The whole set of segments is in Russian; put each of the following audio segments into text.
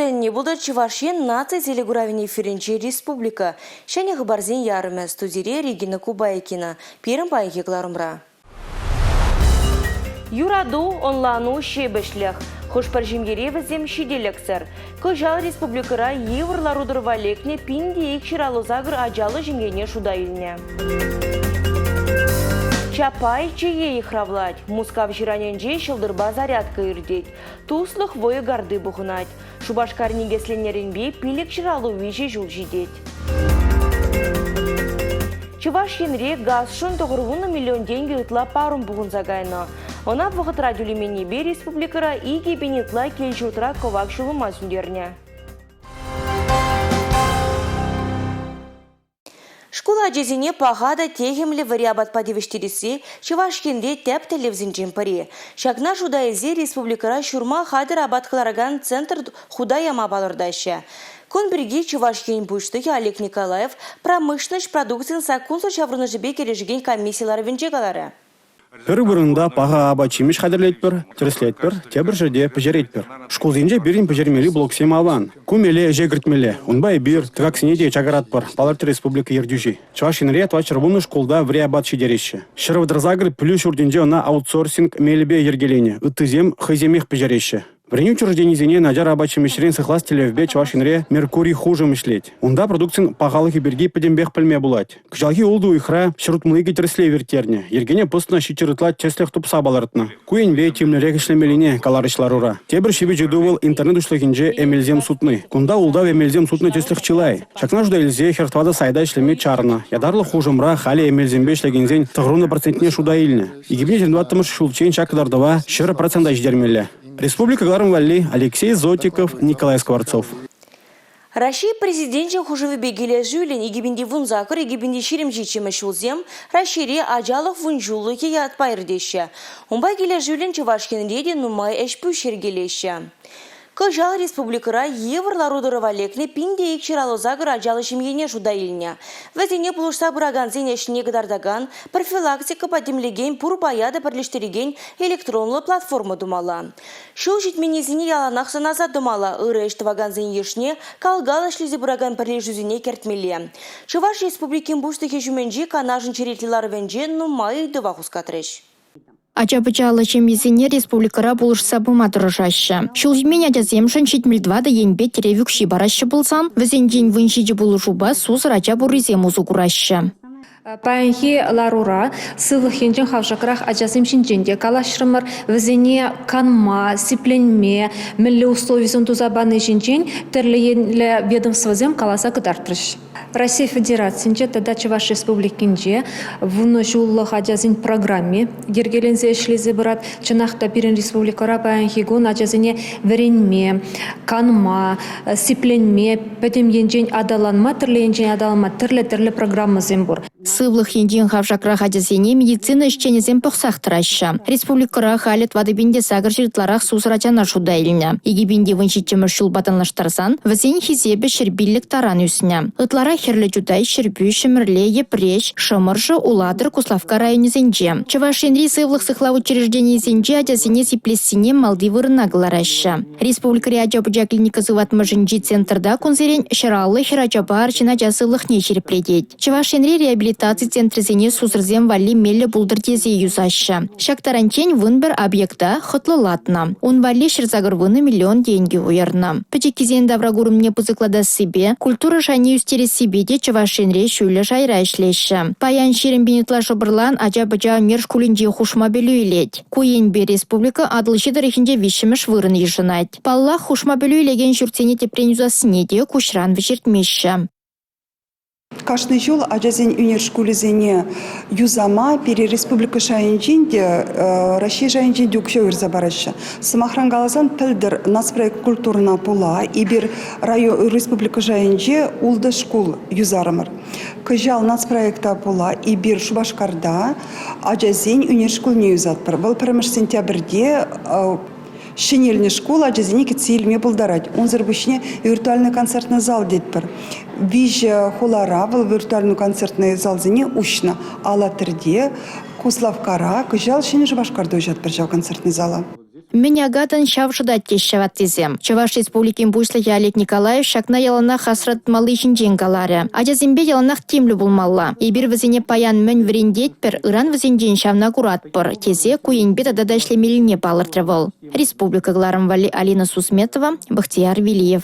не будут Чувашин наций телегуравини Ференчи Республика. Шәне хабарзен ярымы студире Регина Кубайкина. Перім пайки кларымра. Юраду онлану шебешлях. Хош паржимгере візем шиделексер. Көжал республикара еврларудыр валекне пинде екширалу загыр ажалы жингене шудайылне. Чапай чие ихравлать. Мускав жираненже шылдырба зарядка ирдеть. Туслых войы гарды бұғынать. Шубашкар негесленерінбе пилек жиралу вижи жул жидеть. Чуваш енре газ шын тоғырвуны миллион деньги ытла парум бұғын загайны. Она вғыт радиолемени бе республикара иге бенетла келжутра ковак шулыма сүндерне. Школа жезіне пағада тегемлі вариабат падевіштересі Чувашкенде тәп телевзінжен пари. Шагна жудайзе республикара шурма хадыр абатқылараган центр худаяма балырдайшы. Кон бірге Чувашкен бұштығы Олег Николаев промышленность продукциян сакунсы шаврыны жібе кережіген комиссиялары венжегалары. Бір-бірінде паға абачимеш қадырлетпір, түріслетпір, тебір жерде пөжеретпір. Школзенде бірін пөжермелі блоксем алан. Кумеле жегіртмелі. Онбай бір тігаксенеде чагаратпыр. Паларты республика ердюжи. Чувашинре атвачырбуны школда вриабат шидереші. Шырывдырзагыр плюс урденде она аутсорсинг мелебе ергелене. Үттізем хыземех пөжереші. Бірін учрежденізіне наджар рабочий мешрен сықластелі вбе Чувашинре Меркурий хуже мішлет. Онда продукцин пағалығы берге пөдембех пілме бұлад. Күжалғы олды уйхра шырутмылығы тірісле вертерне. Ергене постына шичырытлат чеслех тұпса баларытны. Куенве темнірек ішлемеліне каларышларура. Тебір шебе жедувыл интернет ушлығынже эмелзем сутны. Кунда улда эмелзем сутны чеслех чилай. Шакна жуда елзе хертвада сайда ішлеме чарны. Ядарлы хужымра хали эмелзембе ішлегензен 90% шуда илні. Егебне 22 шулчен шакдардава 4% ждермелі. Республика Глармвалли, Алексей Зотиков, Николай Скворцов. Россия президентче хужевы бегеле жюлен егебенде вунзакыр егебенде ширемжичеме шулзем Россия ажалых вунжулыки ятпайырдеща. Умбай келе жюлен Чувашкенде нумай эшпу шергелеща. Көжал республикара еврларудыры валекне пинде екширалы загыр ажалы жемгене жудайылня. Вәзіне бұлышса бұраган зенешіне гдардаган профилактика падемлеген пұрбаяды бірліштереген электронлы платформа думала. Шул жетменезіне яланақсы назад думала, ұры ваган зенешіне калгалы шлизе бұраган бірлежузіне кертмеле. Чуваш республикен бұштығы жүменже канажын черетлілар венже нумай дывахус катреш. Ача-бычалы чемезіне республикара болышса бұма тұрышашы. Шулжмен ачаземшін шетмелдвады енбе теревікші барашы болсан, візенден выншиді болышуба сусыр ача бұрызем ұзу құрашы. Паянхи ларура сывлых хенжен хавшакрах ачасым шинченде калашрымыр візене канма, сипленме, мілі условисын тузабаны шинчен тірлі ведомствозем каласа кыдартырыш. Россия Федерациясынче тада Чуваш Республикинче вуны жуллых ачазын программе ергелензе эшлезе бұрат чынақта бірін республикара паянхигун ачазыне веренме, канма, сипленме, пәтем енжен адаланма, тірлі енжен адаланма, тірлі программы зембур. Сывлых енжен хавшакрах ачазыне медицина ішченезен пұқсақтырашы. Республикара халет вадыбенде сагыр жыртларах сусырачана шудайлыня. Егебенде выншитчемір шул батанлаштарсан, візен хизебе шербиллік таран үсіне. Ытлара херлі жудай шербю шемірле епреш, шымыржы уладыр Куславка районезенже. Чувашинри сывлых сыхла учреждениезенже ачазыне сиплессине малды вырынагыларашы. Республикари ачабыжа клиника зыватмыжынжи центрда кунзерен шыралы херачаба арчина жасылых не шерпредет. Чувашинри реабилитации центрезене сузырзем валли мелі булдыртезе юзашы. Шактаранчен вынбір объекта хытлылатна. Он валли шырзагырвыны миллион деньги уярна. Пачекизен даврагурымне пызыклада себе, культура шайне үстерес себе де Чувашинре шүлі жайра ішлеші. Паян шерембенетла жыбырлан ача-бача мерш кулинже хушма белю илет. Куенбе республика адлышы дырехінде вишіміш вырын ешінайт. Палла хушма белю илеген жүртсене тепрен юзасыне де кушран вишертмеші. Каждый жыл ачазен универшкулезене юзама пере республика шайынченде Россия шайынченде укшевер забарашы. Самахран галазан пілдір наспроект культурна пола и бир район республика шайынче улды школ юзарымыр. Кыжал наспроекта пола и бир Шубашкарда ачазен универшкул не юзатпыр. Был піріміш сентябрьде Шинельная школа ачазене кетсейлме булдарать. Он зарбышне виртуальный концертный зал детпір. Вижа холара был виртуальный концертный зал зене ушна. Ала тірде Куславкара кыжал шине Шубашкарда ужат бір жау концертный зала. Менягатын шавшыдат тешшават тезем. Чуваш республикин буйслыхи Олег Николаев шакна ялана хасрат малы жинжен галаре. Ажазимбе яланах темлю булмалла. Ибир вазине паян мөн вриндетпер Иран вазинжен шавна куратпыр. Тезе куенбе тадада шлемелине палыртрывал. Республика Гларам Вали Алина Сусметова, Бахтияр Вилиев.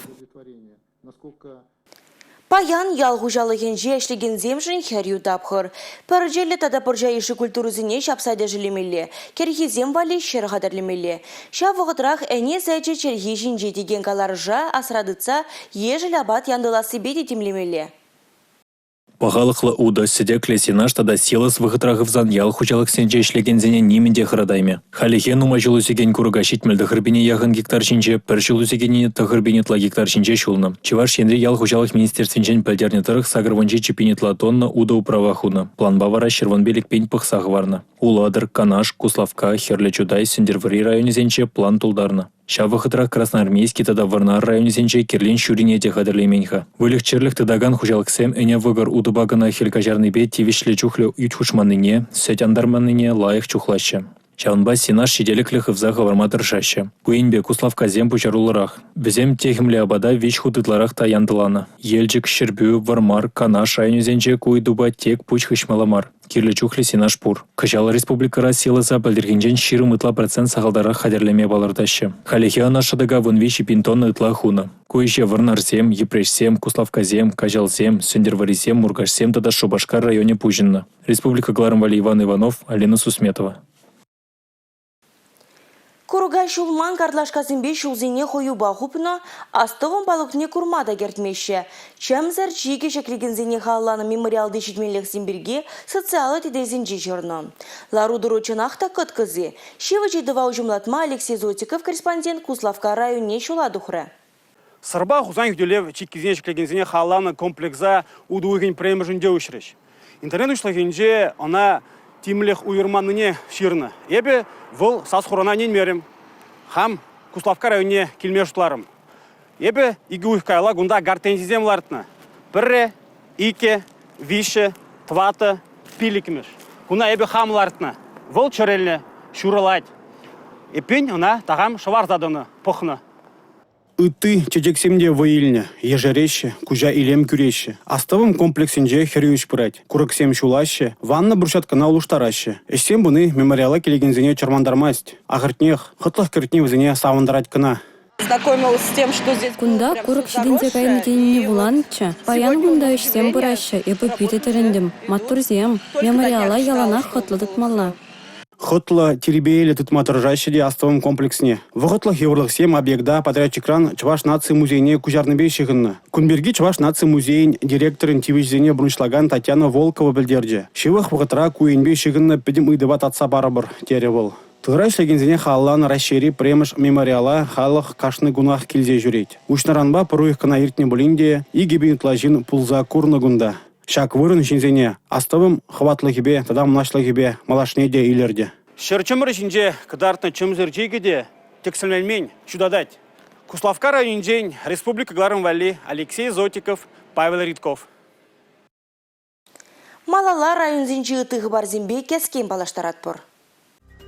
Паян ял хужалыгын жешлеген земжин херю тапхыр. Пәржелі тада пұржа еші культурызыне шапсайда жилемелі. Керхи зем вали шер қадарлемелі. Ша вғытрақ әне зәйчі черхи жинже деген каларжа асрадыца ежіл абат яндыласы беде темлемелі. Пағалықлы уда сідек лесенаш тада силас вғытрағывзан ял хучалық сенже ішлегензене неменде қырадайме. Халихен ума жылу сеген күріға шитмелді ғырбене яғын гектар шинже, пір жылу сегене тағырбенетла гектар шинже шулны. Чеваш шенре ял хучалық министерственжен пәлдерне тұрық сағырванже чепенетла тонна уда управа хуна. План бавара шерванбелік пень пықсағы варна. Уладыр, Канаш, Куславка, Херле-Чудай, Сендервари районезенче план тулдарна. Шавы Красноармейский тада Варнар районезенче Кирлин Шурине де хадырлейменха. Вылих черлих тадаган хужалықсем эне выгар удыбагана хелькажарныбе тивишле чухле ютхушманыне, сетяндарманыне лайық чухлаще. Чаунба синаш шиделіклі хывза хаварматыр шаще. Куинбе Куславка зем пучарулырах. Бізем техімле абада вич худытларах та яндылана. Елчик, Щербю, Вармар, Канаш районезенче куйдуба тек пуч хышмаламар. Кирлі чухле синаш пур. Качал республикара силаса білдіргенжен ширым ытла процент сағалдара хадерлеме балырдашы. Халихе анашадыга вынвичи пинтонны ытла хуна. Куище Варнарзем, Епрешсем, Куславказем, Кажалзем, Сендерварисем, Мургашсем тада Шубашкар районе Пужинна. Республика Гларам Вали Иван Иванов, Алина Сусметова. Куруга шулман карлашкасынбе шулзине хойуба хупна, астывын балықне курмада гертмеші. Чамзар чиге шеклегензине халланы мемориалды шетмелік симберге социалы тедезінже жырны. Ларудыру чынақта кыткызы. Шевы жедывау жұмлатма Алексей Зотиков, корреспондент Куславка районе шуладухры. Сырба хузан юделев чиккизне шеклегензине халланы комплекса удуыгын премежінде үшіріш. Интернет ұшлагенже она тимлех уйырманыне ширны. Ебе выл сасхурана ненмерім. Хам Куславка районе келмештуларым. Ебе игі уйқайла гунда гартензизем лартына. Бірре, ике, више, тваты, пилікіміш. Гуна ебе хам лартына. Выл чөреліне шуралайд. Епен она тағам шаварзадыны пұхны. Ыты чечексемде вайыльне, ежереще, кужа илем күреше. Астывым комплексенже херюш пырать. Курыксем шулаще, ванна брусчаткана улуштараще. Эшсем буны мемориала келегензене чармандармасть. Ахыртнех, хытлых кертне візіне савандарать кына. Знакомилась с тем, что здесь... Кунда курык шидинде кайны не буланча. Паян гунда ишсем бұраща, епі питі тіріндім. Маттурзем, мемориала яланах хытлы тұтмалла. Хотла теребейлі тұтматыржащеде астывым комплексне. Вғытлы хеврлықсем объекта подрядчикран Чуваш нации музейне кужарныбей шығынны. Күнберги Чуваш нации музейн директорын тивижзене бұрыншлаган Татьяна Волкова білдерде. Шевых вғытра куенбей шығынны підім ұйдыбат атса барыбыр, теревыл. Тығырай шлегензене халлан расшири премыш мемориала халық кашны гунах келзе жүрейд. Ушнаранба пыруих кына иртне бұлінде и гибинтлажин пулза курны гунда. Шак вырын шинзене, астывым хватлыгибе, тадам нашлыгибе, малашнеде илерде. Шерчымыр шинже, кыдартны чымзыр жегеде, тексілмелмень, чудадать. Куславка районжень, Республика Гларам Вали, Алексей Зотиков, Павел Ритков. Малала районзинчи ытығы бар зимбе кескен балаштаратпыр.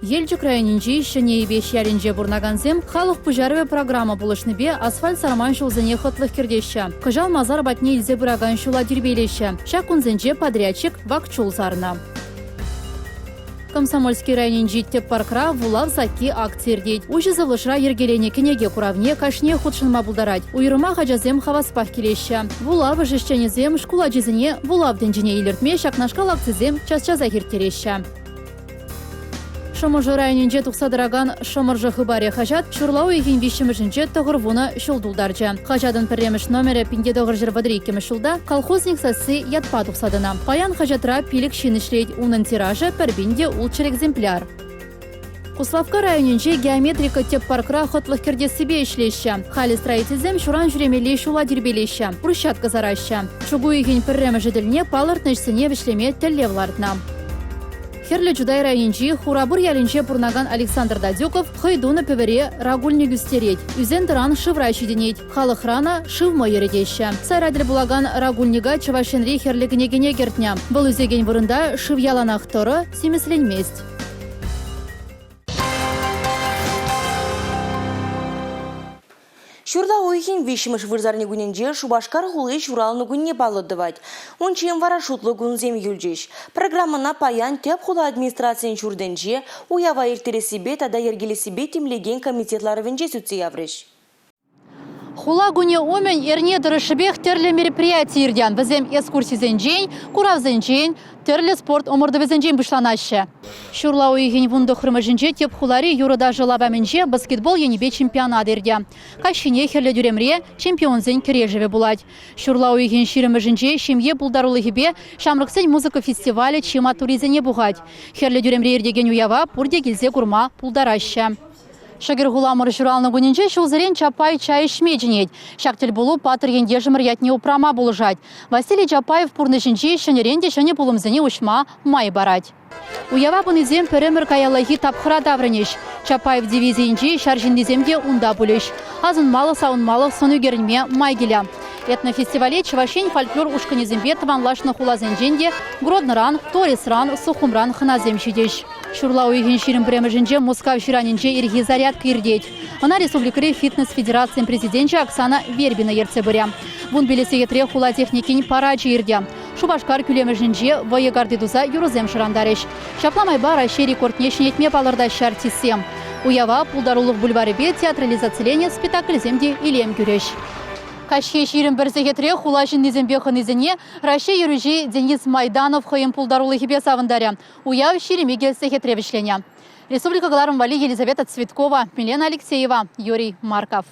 Елчик районинчи шыне ебеш яринже бурнаганзем халық пужарве программа булышныбе асфальт сарман шулзене хытлых кирдеща. Кыжал мазар батне илзе бураган шула дирбейлеща. Шакунзенче подрядчик вакчул сарна. Комсомольский районинчи теп паркра вулав заки акциердейт. Ужы завлышра ергелене кенеге куравне кашне худшынма булдарать. Уйрыма хажазем хаваспах келеща. Вулав жешченезем шкула жезіне вулав денжіне илертме шакнашкал акцизем час-час ахиртереща. Шомыржы районинче тұқсадыраган шомыржы хыбаре хажат, шурлау егін вишімішінче тұғырвуны шулдулдарчы. Хажадын пірреміш номері 5922 шулда колхозник сасы ятпа тұқсадына. Паян хажатра пилік шинішлейд, унын тиражы пірбінде улчыр экземпляр. Куславка районинче геометрика теп паркра хотлых керде себе ишлеща. Хали строительзем шуран жүремелей шула дирбелеща. Брусчатка зараща. Шугу егін пірремі жеділіне палыртнышсыне вишлеме теллевлартна. Херле-Чудай районинчи хурабур ялинче пурнаган Александр Дадюков хойдуна певере рагульни гюстереть. Үзен тыран шыврай шиденеть. Халық рана шывма ередеща. Сайрадыр булаган рагульнига чывашенри херлегінегене гертня. Бұл үзеген вырында шыв яланақ тұры семесленмест. Шурла ойхин вишимыш вырзарни гуненже Шубашкар хулы шуралны гунне балыдывать. Он чем вара шутлы гунзем юльжиш. Программана паян теп хула администрациян шурденже уява иртері себе тада ергелі себе темлеген комитетлары венже сүтсе яврыш. Хула гуне омен эрне дырышыбех терлі мероприятий ирдян. Візем экскурсий зенжен, курав зенжен, терлі спорт омырды зенжен бұшланашы. Шурла ойген вунды хрымыжынже теп хулари юрыда жылабаменже баскетбол енебе чемпионат ирдя. Кашине херлі дүремре чемпионзен кережеве булать. Шурла ойген ширымыжынже шемье булдарулыгебе шамрыксен музыка фестивалі чима туризене бугать. Херлі дүремре ирдеген уява пурде келзе курма пулдараща. Шагир хуламыр журалны гуненже шулзырен Чапай чай шмедженет. Шактел булу патыр ендежімір ятне упрама булыжать. Василий Чапаев пурнышынче шынеренде шыне пулымзыне ушма май барать. Уява пынызем перемір каялахи тапхыра даврынеш. Чапаев дивизиинче шаржиндеземде унда булеш. Азынмалы саунмалы сону герінме май келя. Этнофестивале Чавашень фольклор ушканезембе таванлашны хулазенженде Гродныран, Торисран, Сухумран хыназем шидеш. Шурла уйген ширим премеженже Москва шираненже ирги зарядка ирдеть. Она республикаре фитнес-федерации президентче Оксана Вербина ерцебыря. Вун белесегетре хула техникин парачи ирдя. Шубашкар күлемеженже воегарды дуза юрызем шырандареш. Шапламайба Россия рекорднешін етме балырдаща артисем. Уява пулдарулық бульварыбе театрализацияление спектакльземде илем күреш. Кашке ширим бірзегетре хулашын незембеқын изіне Россия юрыжи Денис Майданов хойым пулдарулы хибе савындаря. Уяв ширимеге сегетре вишленя. Республика Галарым Вали, Елизавета Цветкова, Милена Алексеева, Юрий Марков.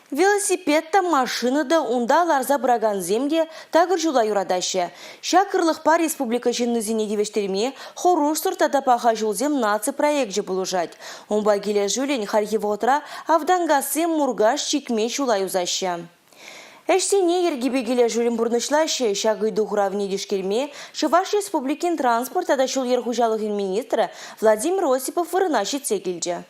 Велосипедта машины да унда ларза браган земде тагыр жула юрадашы. Шакырлық па республика жинны зенедевештерме хоруш сұртада паха жулзем наци проект же булужать. Умба келе жулен хархивотра авдангасы мургаш чикме жула юзашы. Эштене ергебе келе жулен бурнышлашы шагыйду хуравне дешкерме Шываш республикин транспорт ада шул ергужалығын министрі Владимир Осипов вырынашит секілді.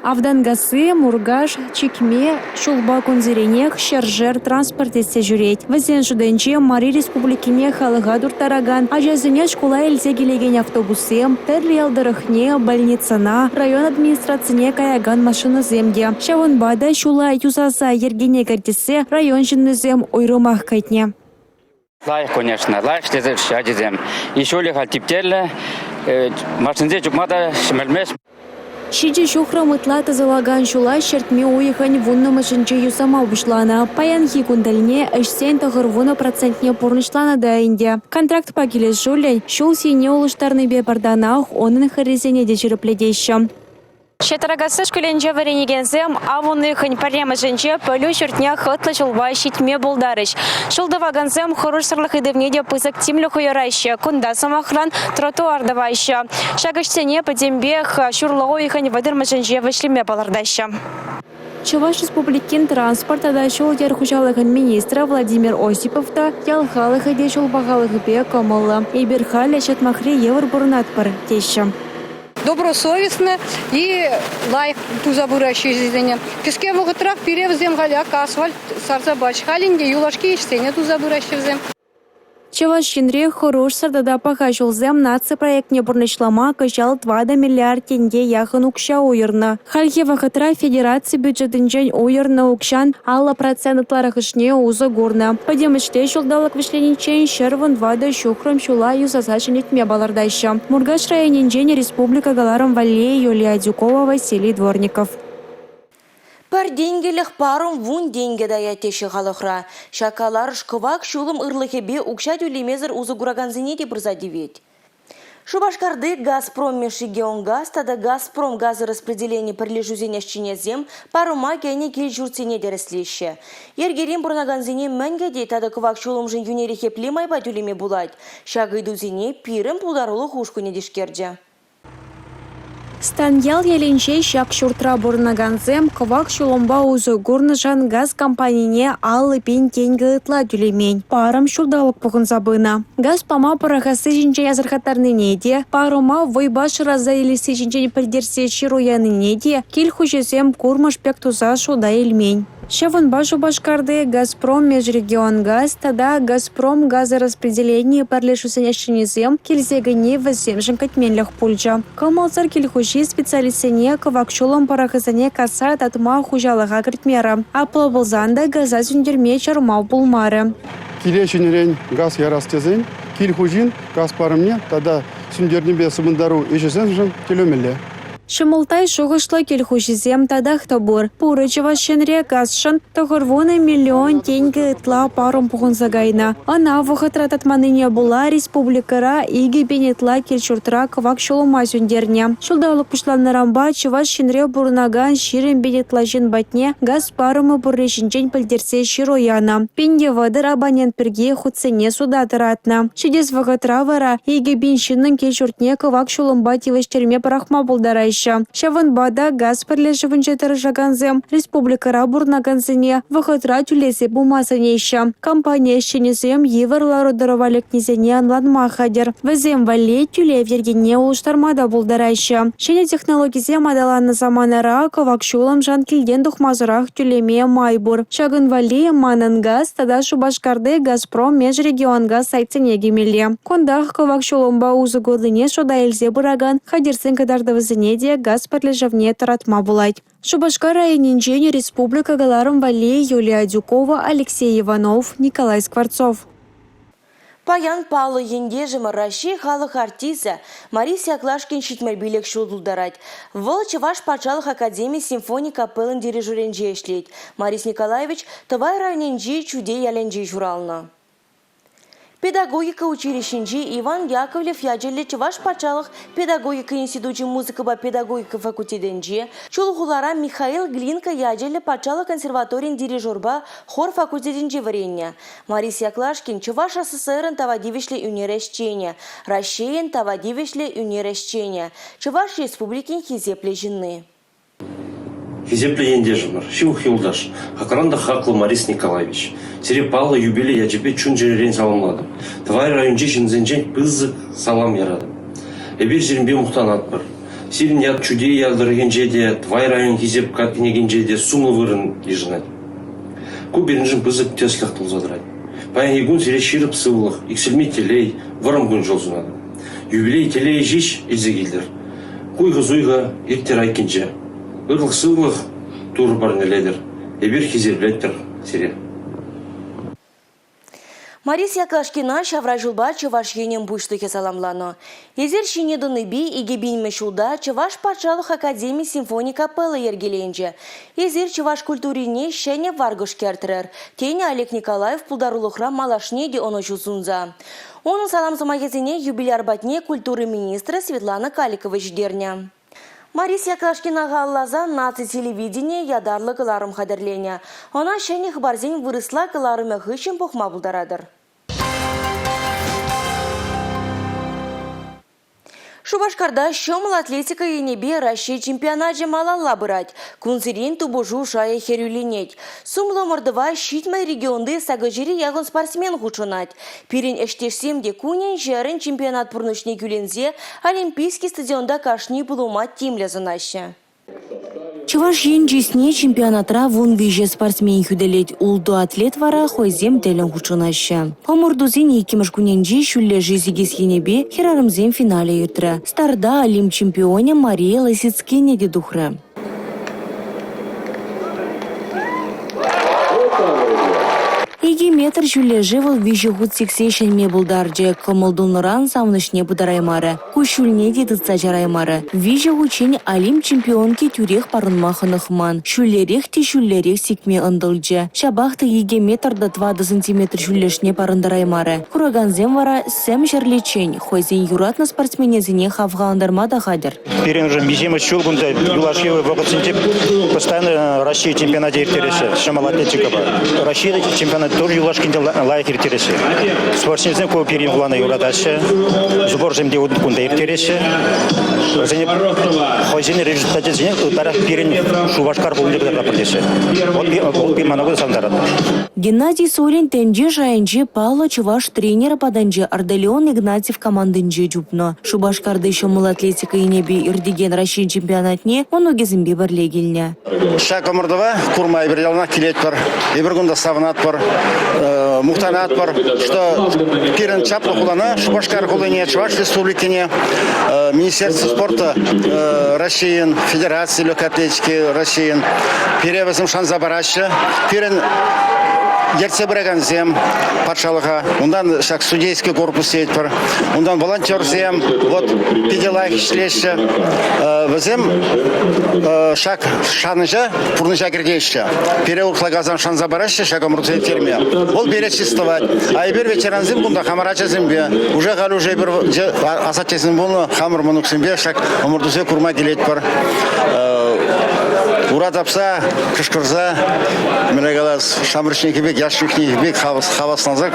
Авдангасы, Мургаш, Чикме, Шулба Кунзеренех, Шаржер транспорт есе жүреть. Вазен жуденче Мари республикине халыға дуртараган, ажазыне школа элзе келеген автобусем, тәрли алдырыхне, больницана, район администрацияне каяган машины земде. Шавынбада шула юзаса ергене картесе район жыннызем ойрымах кайтне. Лайк, конечно, лайк штезет шадизем. Еще ли халтиптерле, машинзе чукмада шмельмеш. Шиджи шухра мытла тазалаган шула шертме уйхань вунна машинче юсама убышлана. Паянхи кундальне эшсен тағырвуна процентне порнышлана да инде. Контракт пакелес жулен, шул сине улыштарны бе барданах, онын харизене дежирепледеща. Шетарагасы школенже варенегензем, авуны хань парема женче, пөлю шертня хытлы жулба щитме булдарыш. Шулдаваганзем хоруш сырлых идевнеде пызык тимлю хуярайще, кунда самахран тротуар давайще. Шагыштене подембех шурлау хань вадырма женче вышлеме балардайще. Чуваш республикин транспорт адашул ярхужалыгын министра Владимир Осиповта ялхалых иде шулбағалых бе комылы. Иберхаля шатмахри евр бурнатпар теща. Добросовестно и лайк тузабуращий жизнь. Песке в утрах перевзем галяк, асфальт, сарзабач, халинге, юлашки и штене тузабуращий взем. Чавашинре хоруш сардада пахашулзем наци проектне бурнышлама кышал 2 миллиард тенге яхын укша уйырна. Хальхева хатра федерации бюджетинчен уйырна укшан алла процентларах ишне узы гурна. Подемыште шулдалык вишленичен шерван 2 шухрам шула юзасашинитме балардайша. Мургаш районинчен республика Галарым Вали, Юлия Дюкова, Василий Дворников. Пар денгелих паром вун денге дая теші қалықра. Шакалар шкывак шулым ырлыхебе укша тюлемезір узы гураганзине де бірзадевет. Шубашкарды Газпром Межрегионгаз, тада Газпром газораспределение прилежузене шчинезем парома кәне кел журцене дәріслеші. Ергерен бұрнаганзине мәнгеде тада кывак шулым жын юнерехе племайба тюлеме булать. Шагайдузине пирым пулдарулы хушкуне дешкерде. Станьял еленче шак шуртра бурнаганзем кывак шуломба узы гурнышан газ компанине аллы пен тенгі ытла тюлемень. Парым шурдалык пухын забына. Газ пама парахасы жинче язырхаттарны неде, парома войбаш раза елесі жинче придерсе шируяны неде, кел хужесем курмаш пек туза шуда елмень. Шаванба Шубашкарды Газпром Межрегионгаз, тада Газпром газораспределение парлешусенешенезем кельзегіне візем жынкатменліх пульча. Камалсар келхуши специалистене кавакшулам парахызане каса татма хужалыға кіртмері. Аплы болзанда газа зүндерме чармау булмары. Келешінерен газ ярастезен, келхужин газ парымне, тада сүндернебе сымындару ешесен жын келемелі. Шымылтай шуғышлы келхушизем тадах табур. Пурычева шенре газшын тұғырвуны миллион тенгі ытла парым пұғынзагайна. Ана вұхытра татманыне була республикара иги бенетла келшуртра кывак шолума зюндерне. Шулдалық пұшланырамба чываш шенре бұрынаган ширен бенетла жын батне газ парымы бұррешінчен пілдерсе широяна. Пенде вадыр абонент бірге худсене судатыратна. Шедес вұхытра вара иги беншінің келшуртне кывак шолумба тивештерме парахма бұлдарай. Шаванбада газ пірлешівінче тұржаганзем республикара бурнаганзіне вғытра түлесе бумасынейші. Компания шенесем еверлару дыровалек незене анланма хадер. Візем вале түле вергене улыштармада бұлдарайшы. Шене технологизе мадаланы заманара кавакшулам жан келден дұхмазырақ түлеме майбур. Шагын вале манын газ тада Шубашкарды Газпром Межрегионгаз сайтсене гемеле. Кондақ кавакшулымба узы годыне шода елзе бұраган хадерсен кадарды візіне газ парлежавне таратма булайт. Шубашкар районинчен республика галарым вале Юлия Дюкова, Алексей Иванов, Николай Скворцов. Паян Павлы ендежімі Раши халық артизі Марис Яклашкин шитмел билек шудулдарать. Выл Чуваш пачалық академии симфоний капеллын дирижеренже ешлейт. Марис Николаевич тывай районинчи чуде яленже журална. Педагогика училищенчи Иван Яковлев яджелі Чуваш пачалық педагогика институте музыкаба педагогика факультетенче, чулхулара Михаил Глинка яджелі пачалық консерваторин дирижерба хор факультетенче варенне. Марис Яклашкин Чуваш СССР тавадивишле унерещене, Россиен тавадивишле унерещене, Чуваш республикин хизепле жинны. Хизепле ендежімір, шиух юлдаш, хақыранда хақлы Марис Николаевич. Серепалы юбилей яджепе чун жеререн саламладым. Твай райончи шинзенчен пызык салам ярадым. Эбир жерінбе мұқтан атпыр. Сирин яд чуде ядырген жеде, твай район хизеп катынеген жеде сумлы вырын ежінат. Ку берінжін пызык теслях тұлзадырай. Паян егун сире ширып сывылық, иксілме телей, вырым күн жолзунады. Юбилей телей жиш езегелдер. Куйғы зуйға ектер айкенже. Ырлық сывлық тур барнеледер. Эбир хизеплеттер сире. Марис Яклашкина шавра жылба Чуваш енем бушлыке саламлано. Езер шинедуны би игебинме шулда Чуваш патшалық академии симфоний капеллы ергеленже. Езер Чуваш культурине шене варгыш кертірер. Тене Олег Николаев пулдарулықра малашнеде оны жузунза. Оның саламзыма кезіне юбиляр батне культуры министры Светлана Каликова ждерня. Марис Яклашкина галлаза наци телевидение ядарлы кыларым хадерлене. Она шене хабарзен вырысла кыларымы хышын пухма булдарадыр. Шубашкарда шомыл атлетика енебе Россия чемпионат жемалалла бырать. Кунзирин тубужу шая херюлинеть. Сумло мордова щитмай регионды сагажири ягон спортсмен хучунать. Пирин эштешсемде кунен жерен чемпионат пурнушне гюлензе олимпийский стадионда кашни булумат тимля занаща. Чуваш енжесне чемпионатра вон виже спортсмен хүделет улду атлет вара хойзем телен хучунаща. Омурдузин екимыш куненжи шулле жизигес енебе херарымзем финале ютра. Старда олимп чемпионе Мария Лысицкине дедухры. Иги метр жүле живыл виже худ сексейшен ме булдарже, комылдуныран савнышне будараймары. Кушулне дедыца жараймары. Виже хучен олимп чемпионки тюрех парынмахынықман. Шулерех те шулерех сикме ындылже. Шабахты иги метрда 20 сантиметр шулешне парындараймары. Кураганзем вара сэм жерлечень. Хойзен юратна спортсменезіне хавғандармада хадер. Перен же миземы чулгунда юлашевы вогатсынтеп постоянно Россия чемпионате ертересе. Шамал атлетика бар. Россия чемпионат тоже юлашкинде лайк иртереше. Спортсмензем көп перин кулана юрадаше. Сбор земде удкунда иртереше. Және хожин результаты және утара перин шубашкар болунде бер рапортеше. Ол би манагы сандарат. Геннадий Солин тенже жайынже Павла Чуваш тренера паданже Ардалион Игнатьев командынже жупно. Шубашкарды шомыл атлетика инеби ирдеген Россия чемпионатне он огезимбе бірлегіліне. Шак омырдыва курмай бір ялына келет бар. Ебіргунда савынат бар. Мухтанат бар. Что перин чаплы кулана Шубашкар кулыне Чуваш республикине Министерство спорта Россиян, Федерации легкой атлетики Россиян перевозим шанса бараща. Перин Ерце біреген зем патшалыға, ондан шак судейский корпус сейт бар, ондан волонтер зем, вот педелайк ішлеші, візем шак шаныжа, пұрныжа кіргейші. Пере урқлагазан шанза барашы, шак омыртуе терме. Ол бере чистовать. А ебір ветеран зем бұнда хамарача зембе. Уже ғалі уже бір асатча зем бұны хамыр мұнық зембе, шак омыртуе курма келет бар. Уратапса, кышкырза, менегалас, шамрышники бек, яшники бек, хавасназак,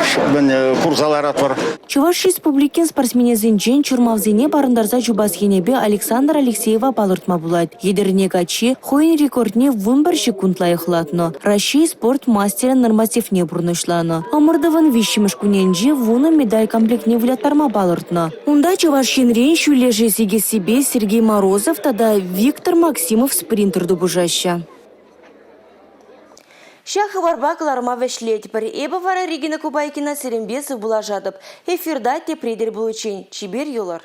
курзаларат бар. Чуваш республикин спортсменезінжен чурмавзене барындарза жубасхенебе Александр Алексеева балыртма булайт. Едеріне качи, хойын рекордне вун бір секунд лайықлатно. Россия спорт мастера нормативне бұрнышланы. Амырдывын вишіміш күненже вуны медаль комплектне вылятарма балыртны. Унда Чувашинрен шулеже себе Сергей Морозов, тада Виктор Максимов спринтер дубужаща. Шахы барбакыларыма вешлет бір ебі вара Регина Кубайкина Серембесов бұла жадып. Эфирда те предер бұл үшін. Чибер юлар.